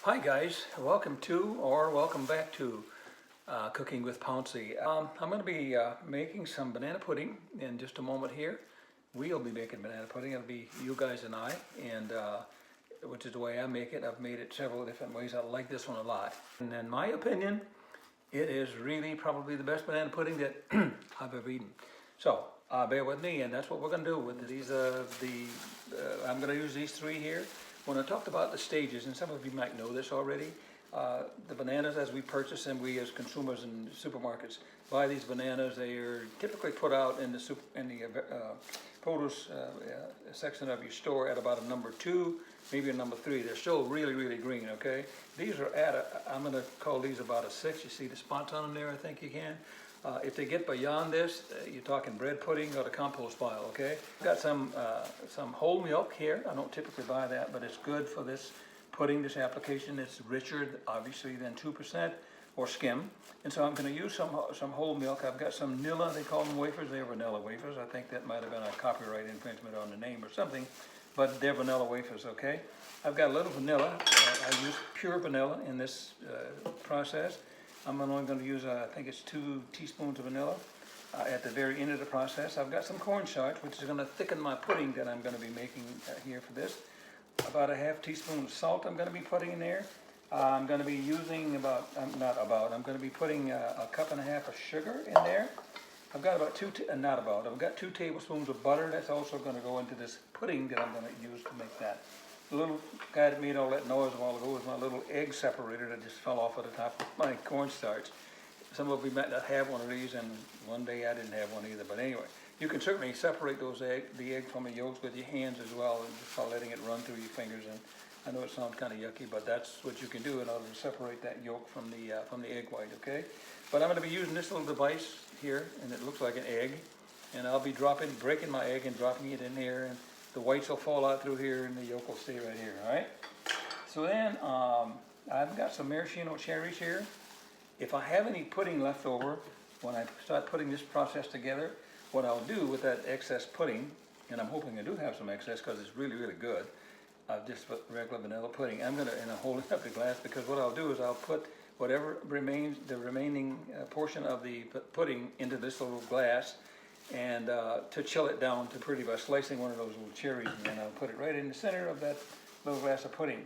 Hi guys, welcome to or welcome back to Cooking with Pouncy. I'm going to be making some banana pudding in just a moment here. We'll be making banana pudding. It'll be you guys and I, and which is the way I make it. I've made it several different ways. I like this one a lot. And in my opinion, it is really probably the best banana pudding that I've ever eaten. So bear with me, and that's what we're going to do with these. I'm going to use these three here. When I talked about the stages, and some of you might know this already, the bananas as we purchase them, we as consumers in supermarkets buy these bananas. They are typically put out in the produce section of your store at about a number 2, maybe a number 3. They're still really, really green, okay? These are I'm going to call these about a 6. You see the spots on them there, I think you can. If they get beyond this, you're talking bread pudding or the compost pile, okay? I've got some whole milk here. I don't typically buy that, but it's good for this pudding, this application. It's richer, obviously, than 2% or skim. And so I'm going to use some whole milk. I've got some Nilla, they call them wafers. They're vanilla wafers. I think that might have been a copyright infringement on the name or something, but they're vanilla wafers, okay? I've got a little vanilla. I use pure vanilla in this process. I'm only going to use, I think it's 2 teaspoons of vanilla at the very end of the process. I've got some cornstarch, which is going to thicken my pudding that I'm going to be making here for this. About a half teaspoon of salt I'm going to be putting in there. I'm going to be using I'm going to be putting a cup and a half of sugar in there. I've got about I've got 2 tablespoons of butter. That's also going to go into this pudding that I'm going to use to make that. The little guy that made all that noise a while ago was my little egg separator that just fell off at the top of my cornstarch. Some of you might not have one of these, and one day I didn't have one either. But anyway, you can certainly separate the egg from the yolks with your hands as well, and just by letting it run through your fingers. And I know it sounds kind of yucky, but that's what you can do in order to separate that yolk from the egg white. Okay, but I'm going to be using this little device here, and it looks like an egg, and I'll be breaking my egg and dropping it in here, and the whites will fall out through here, and the yolk will stay right here. All right. So then I've got some maraschino cherries here. If I have any pudding left over when I start putting this process together, what I'll do with that excess pudding, and I'm hoping I do have some excess because it's really, really good. I've just put regular vanilla pudding. I'm holding up the glass, because what I'll do is I'll put whatever remains, the remaining portion of the pudding, into this little glass, and to chill it down to pretty by slicing one of those little cherries, and then I'll put it right in the center of that little glass of pudding.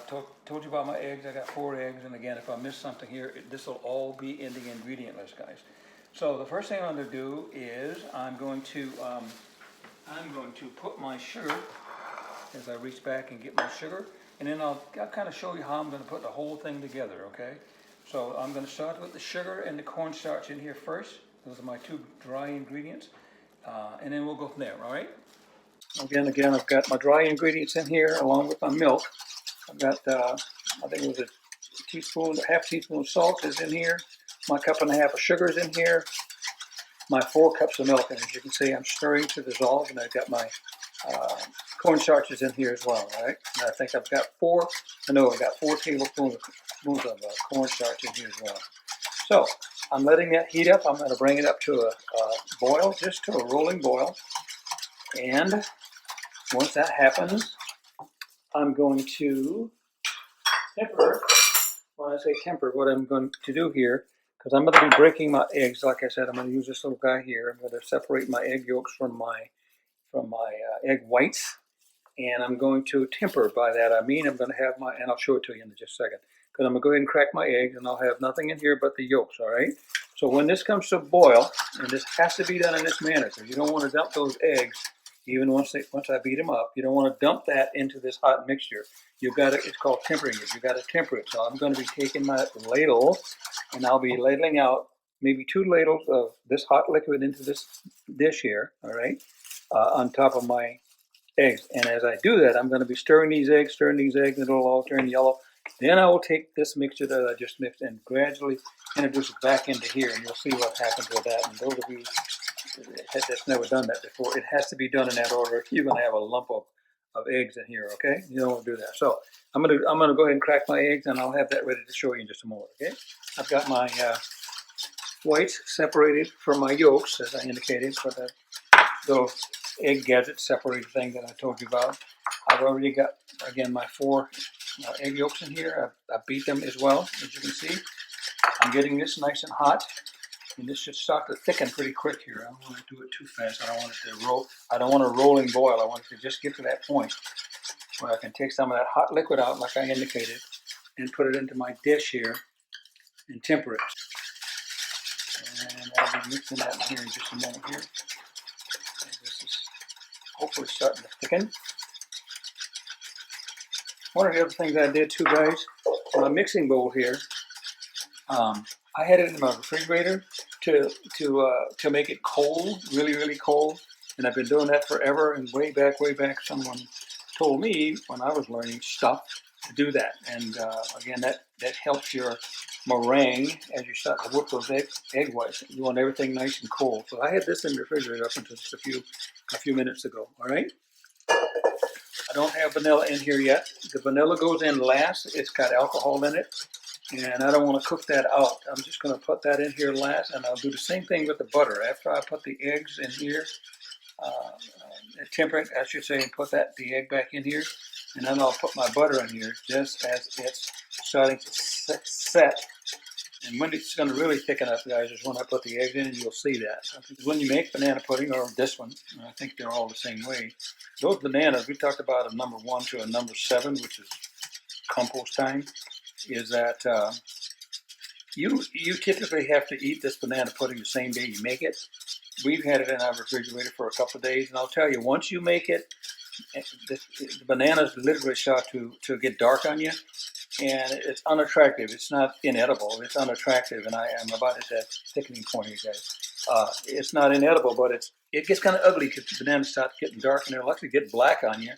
Told you about my eggs. I got 4 eggs, and again, if I miss something here, this will all be in the ingredient list, guys. So the first thing I'm going to do is I'm going to put my sugar, as I reach back and get my sugar, and then I'll kind of show you how I'm going to put the whole thing together, okay? So I'm going to start with the sugar and the cornstarch in here first. Those are my 2 dry ingredients, and then we'll go from there, all right? Again, I've got my dry ingredients in here along with my milk. I've got, I think it was half teaspoon of salt is in here. My cup and a half of sugar is in here. My 4 cups of milk, and as you can see, I'm stirring to dissolve, and I've got my cornstarches in here as well, all right? And I think I've got 4 tablespoons of cornstarch in here as well. So I'm letting that heat up. I'm going to bring it up to a boil, just to a rolling boil. And once that happens, I'm going to temper. When I say temper, what I'm going to do here, because I'm going to be breaking my eggs, like I said, I'm going to use this little guy here. I'm going to separate my egg yolks from my egg whites, and I'm going to temper. By that I mean I'm going to have and I'll show it to you in just a second, because I'm going to go ahead and crack my eggs, and I'll have nothing in here but the yolks, all right? So when this comes to boil, and this has to be done in this manner, because you don't want to dump those eggs, even once I beat them up, you don't want to dump that into this hot mixture. It's called tempering it. You've got to temper it. So I'm going to be taking my ladle, and I'll be ladling out maybe 2 ladles of this hot liquid into this dish here, all right, on top of my eggs. And as I do that, I'm going to be stirring these eggs, and it'll all turn yellow. Then I will take this mixture that I just mixed and gradually introduce it back into here, and you'll see what happens with that. And those of you that's never done that before, it has to be done in that order. You're going to have a lump of eggs in here, okay? You don't want to do that. So I'm going to go ahead and crack my eggs, and I'll have that ready to show you in just a moment, okay? I've got my whites separated from my yolks, as I indicated, for the little egg gadget separated thing that I told you about. I've already got, again, my 4 egg yolks in here. I beat them as well, as you can see. I'm getting this nice and hot, and this should start to thicken pretty quick here. I don't want to do it too fast. I don't want it to roll. I don't want a rolling boil. I want it to just get to that point where I can take some of that hot liquid out, like I indicated, and put it into my dish here and temper it. And I'll be mixing that in here in just a moment here. And this is hopefully starting to thicken. One of the other things I did too, guys, my mixing bowl here, I had it in my refrigerator to make it cold, really, really cold. And I've been doing that forever. And way back, someone told me when I was learning stuff to do that. And again, that helps your meringue as you start to whip those egg whites. You want everything nice and cold. So I had this in the refrigerator up until just a few minutes ago. All right. I don't have vanilla in here yet. The vanilla goes in last. It's got alcohol in it, and I don't want to cook that out. I'm just going to put that in here last, and I'll do the same thing with the butter. After I put the eggs in here, temper it, I should say, and put the egg back in here, and then I'll put my butter in here just as it's starting to set. And when it's going to really thicken up, guys, is when I put the eggs in, and you'll see that. When you make banana pudding, or this one, I think they're all the same way. Those bananas, we talked about a number 1 to a number 7, which is compost time, is that you typically have to eat this banana pudding the same day you make it. We've had it in our refrigerator for a couple of days, and I'll tell you, once you make it, the bananas literally start to get dark on you. And it's unattractive. It's not inedible. It's unattractive, and I am about at that thickening point here, guys. It's not inedible, but it gets kind of ugly because the bananas start getting dark, and they'll actually get black on you,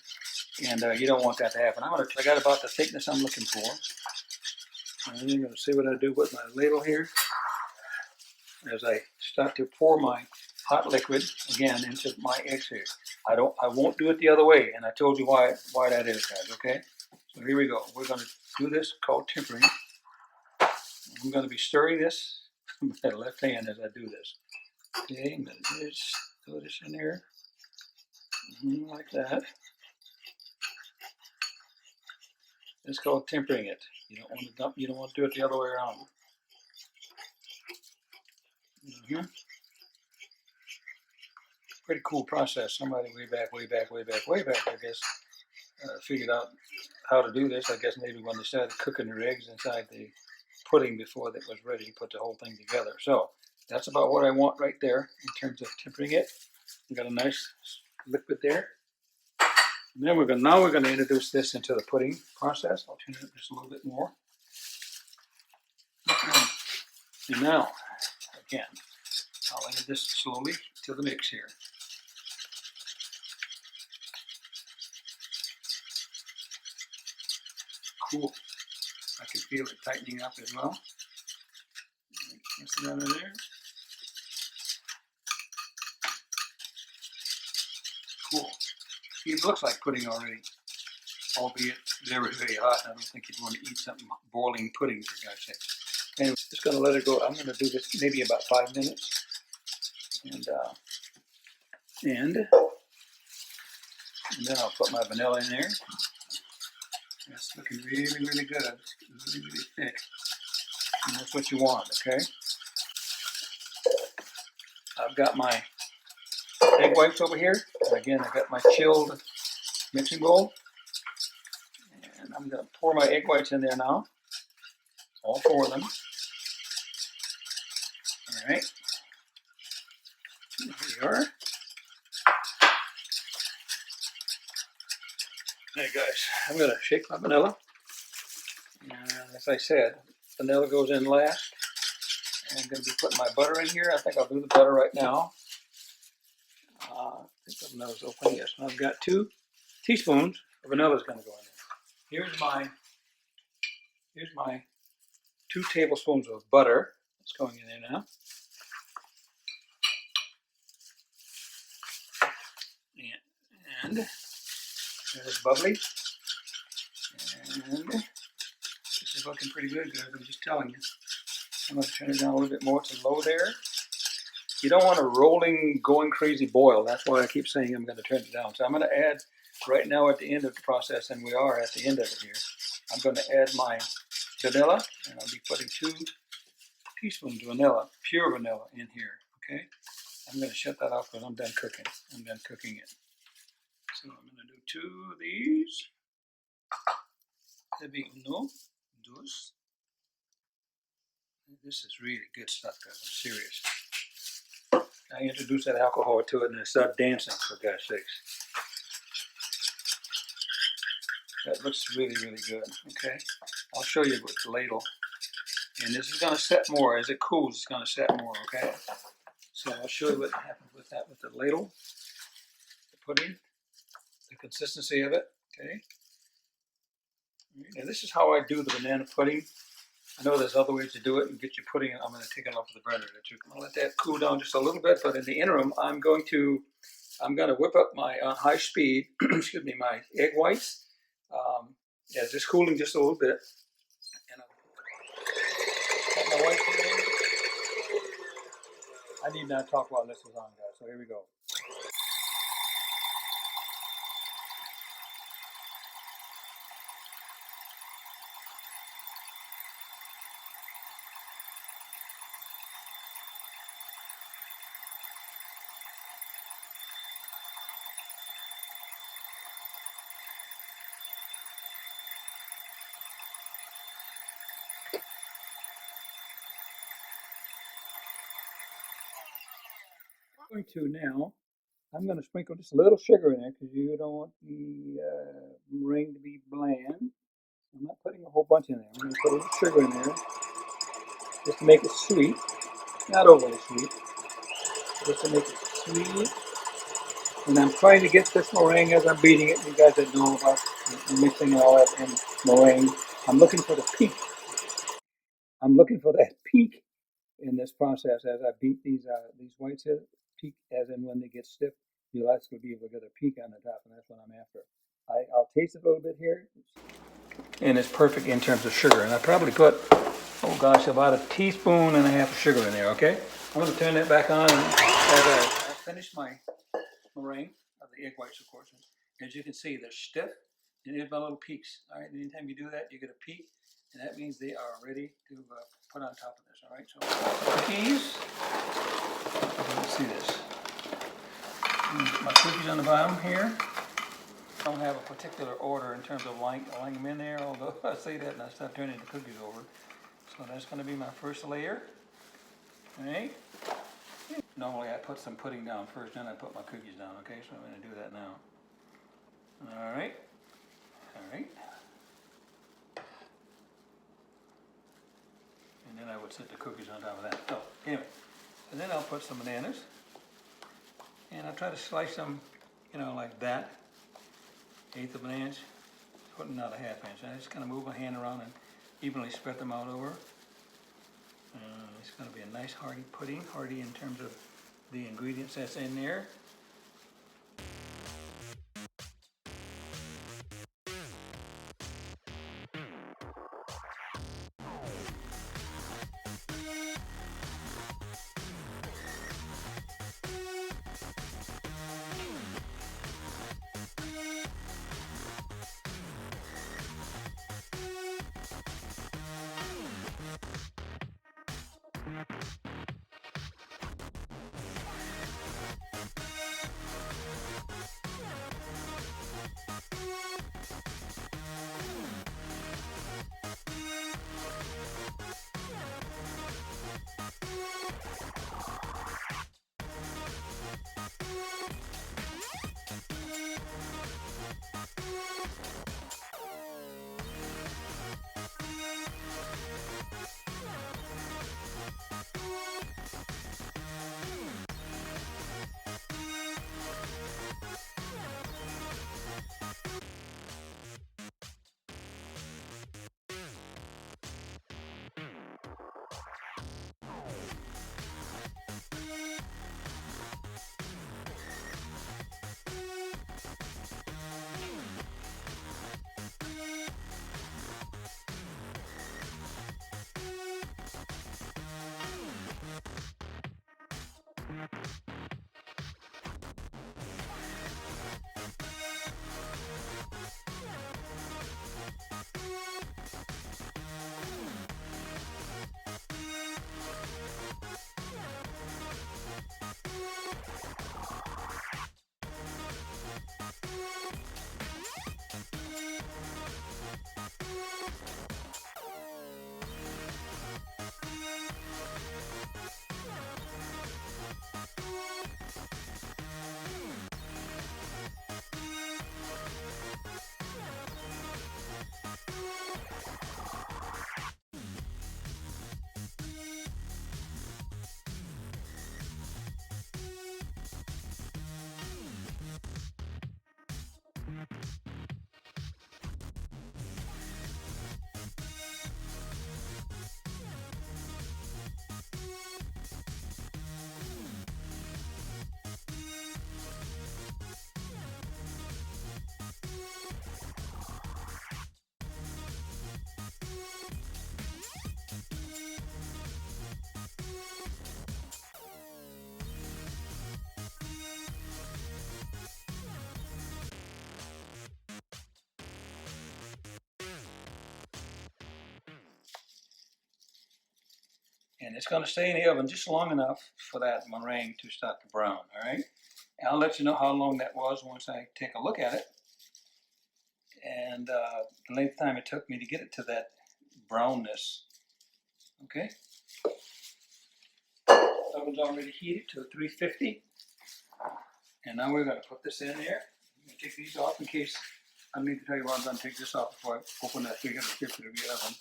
and you don't want that to happen. I got about the thickness I'm looking for. And I'm going to see what I do with my ladle here as I start to pour my hot liquid again into my eggs here. I won't do it the other way, and I told you why that is, guys. Okay. So here we go. We're going to do this called tempering. I'm going to be stirring this with that left hand as I do this. Okay, I'm going to just throw this in there, like that. It's called tempering it. You don't want to dump. You don't want to do it the other way around. Pretty cool process. Somebody way back, I guess, figured out how to do this. I guess maybe when they started cooking their eggs inside the pudding before that was ready, put the whole thing together. So that's about what I want right there in terms of tempering it. We got a nice liquid there. And then we're going to introduce this into the pudding process. I'll turn it up just a little bit more. And now, again, I'll add this slowly to the mix here. Cool. I can feel it tightening up as well. Mix it under there. Cool. It looks like pudding already, albeit very, very hot. I don't think you'd want to eat something boiling pudding, for God's sake. Anyway, just going to let it go. I'm going to do this maybe about 5 minutes. And then I'll put my vanilla in there. That's looking really, really good. It's really, really thick. And that's what you want, okay? I've got my egg whites over here. Again, I've got my chilled mixing bowl. And I'm going to pour my egg whites in there now. All 4 of them. All right. Here we are. Hey guys, I'm going to shake my vanilla. And as I said, vanilla goes in last. And I'm going to be putting my butter in here. I think I'll do the butter right now. I think the vanilla's open, yes. And I've got 2 teaspoons of vanilla is going to go in there. Here's my 2 tablespoons of butter. It's going in there now. And it's bubbly. And this is looking pretty good, guys. I'm just telling you. I'm going to turn it down a little bit more to low there. You don't want a rolling, going crazy boil. That's why I keep saying I'm going to turn it down. So I'm going to add right now at the end of the process, and we are at the end of it here. I'm going to add my vanilla, and I'll be putting 2 teaspoons of vanilla, pure vanilla, in here. Okay, I'm going to shut that off because I'm done cooking. I'm done cooking it. So I'm going to do 2 of these. Maybe uno, dos. This is really good stuff, guys. I'm serious. I introduced that alcohol to it and it started dancing, for God's sakes. That looks really, really good. Okay, I'll show you with the ladle. And this is going to set more. As it cools, it's going to set more, okay? So I'll show you what happens with that with the ladle, the pudding, the consistency of it, okay? And this is how I do the banana pudding. I know there's other ways to do it and get your pudding. I'm going to take it off of the burner. I'll let that cool down just a little bit, but in the interim, I'm going to whip up my high speed, excuse me, my egg whites. As it's cooling just a little bit. And I'll put my whites in. I need not talk while this is on, guys, so here we go. I'm going to sprinkle just a little sugar in there because you don't want the meringue to be bland. I'm not putting a whole bunch in there. I'm going to put a little sugar in there just to make it sweet. Not overly sweet, just to make it sweet. And I'm trying to get this meringue as I'm beating it. You guys that know about mixing and all that in meringue. I'm looking for the peak. I'm looking for that peak in this process as I beat these whites here. Peak as in when they get stiff. You'll actually be able to get a peak on the top, and that's what I'm after. I'll taste it a little bit here. And it's perfect in terms of sugar. And I probably put, oh gosh, about 1.5 teaspoons of sugar in there, okay? I'm going to turn that back on and as I finish my meringue, of the egg whites, of course. As you can see, they're stiff, and there's my little peaks. All right, anytime you do that, you get a peak, and that means they are ready to put on top of this, all right? So, cookies. Let's see this. My cookies on the bottom here. I don't have a particular order in terms of laying them in there, although I say that and I start turning the cookies over. So that's going to be my first layer. All right. Normally I put some pudding down first, then I put my cookies down, okay? So I'm going to do that now. All right. All right. And then I would set the cookies on top of that. So anyway, and then I'll put some bananas. And I'll try to slice them, you know, like that. 1/8 of bananas, putting out a 1/2 inch. I just kind of move my hand around and evenly spread them out over. It's going to be a nice hearty pudding, hearty in terms of the ingredients that's in there. And it's gonna stay in the oven just long enough for that meringue to start to brown, all right? And I'll let you know how long that was once I take a look at it. And the length of time it took me to get it to that brownness, okay? Oven's already heated to 350. And now we're gonna put this in there. I'm gonna take these off in case I need to tell you why I'm gonna take this off before I open that 350 degree oven.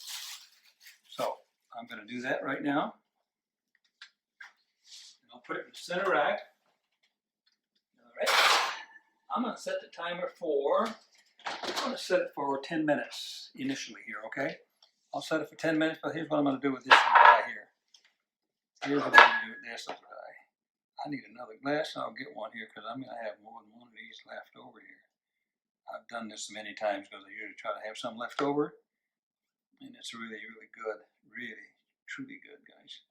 So I'm gonna do that right now. And I'll put it in the center rack. All right. I'm gonna set the timer for, I'm gonna set it for 10 minutes initially here, okay? I'll set it for 10 minutes, but here's what I'm gonna do with this guy here. Here's what I'm gonna do with this guy. I need another glass, and I'll get one here because I'm gonna have more than one of these left over here. I've done this many times because I usually try to have some left over, and it's really, really good. Really, truly good, guys.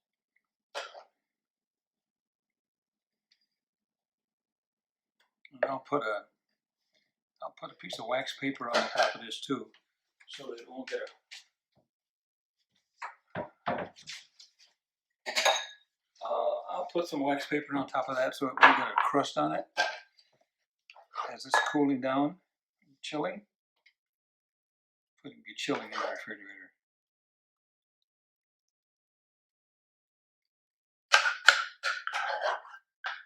And I'll put a piece of wax paper on the top of this too, so that it won't get I'll put some wax paper on top of that so it won't get a crust on it as it's cooling down, chilling. It can be chilling in the refrigerator.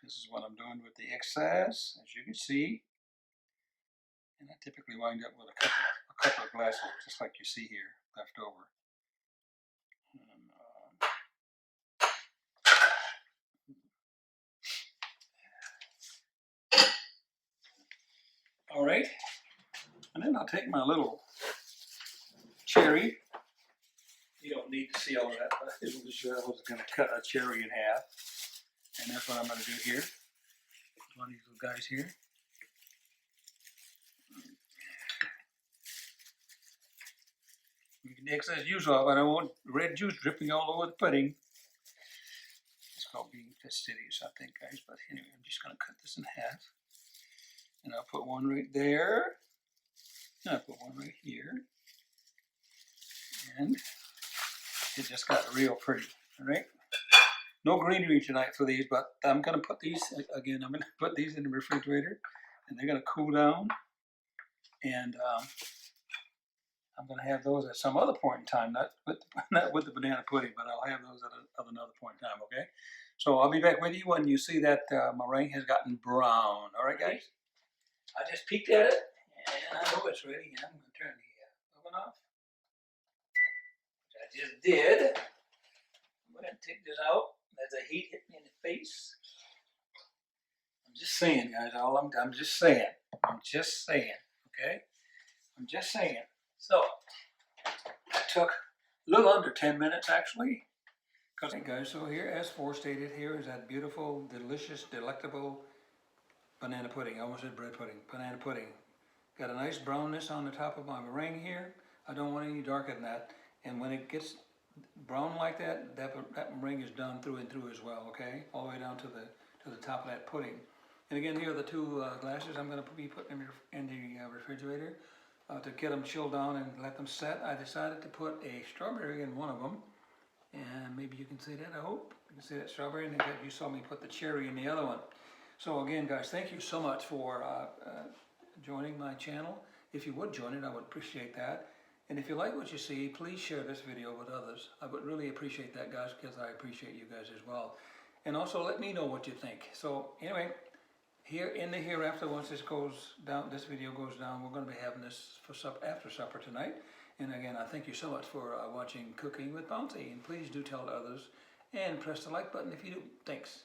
This is what I'm doing with the excess, as you can see. And I typically wind up with a couple of glasses, just like you see here, left over. All right, and then I'll take my little cherry. You don't need to see all of that, but I was going to cut a cherry in half. And that's what I'm going to do here. One of these little guys here. You can excess juice off. I don't want red juice dripping all over the pudding. It's called being fastidious, I think, guys. But anyway, I'm just going to cut this in half. And I'll put one right there. And I'll put one right here. And it just got real pretty, all right? No greenery tonight for these, but I'm going to put these, again, I'm going to put these in the refrigerator, and they're going to cool down. And I'm going to have those at some other point in time, not with the banana pudding, but I'll have those at another point in time, okay? So I'll be back with you when you see that meringue has gotten brown. All right, guys? I just peeked at it, and I know it's ready. I'm going to turn the oven off, which I just did. I'm going to take this out. As the heat hit me in the face. I'm just saying, guys. I'm just saying. I'm just saying. Okay? I'm just saying. So that took a little under 10 minutes, actually. Hey guys, so here, as forestated, here is that beautiful, delicious, delectable banana pudding. I almost said bread pudding. Banana pudding. Got a nice brownness on the top of my meringue here. I don't want any darker than that. And when it gets brown like that, that meringue is done through and through as well, okay? All the way down to the top of that pudding. And again, here are the two glasses I'm going to be putting in the refrigerator to get them chilled down and let them set. I decided to put a strawberry in one of them, and maybe you can see that. I hope you can see that strawberry, and then you saw me put the cherry in the other one. So again, guys, thank you so much for joining my channel. If you would join it, I would appreciate that. And if you like what you see, please share this video with others. I would really appreciate that, guys, because I appreciate you guys as well. And also let me know what you think. So anyway, here in the hereafter, once this goes down, this video goes down, we're going to be having this for after supper tonight. And again, I thank you so much for watching Cooking with Pouncy. And please do tell others and press the like button if you do. Thanks.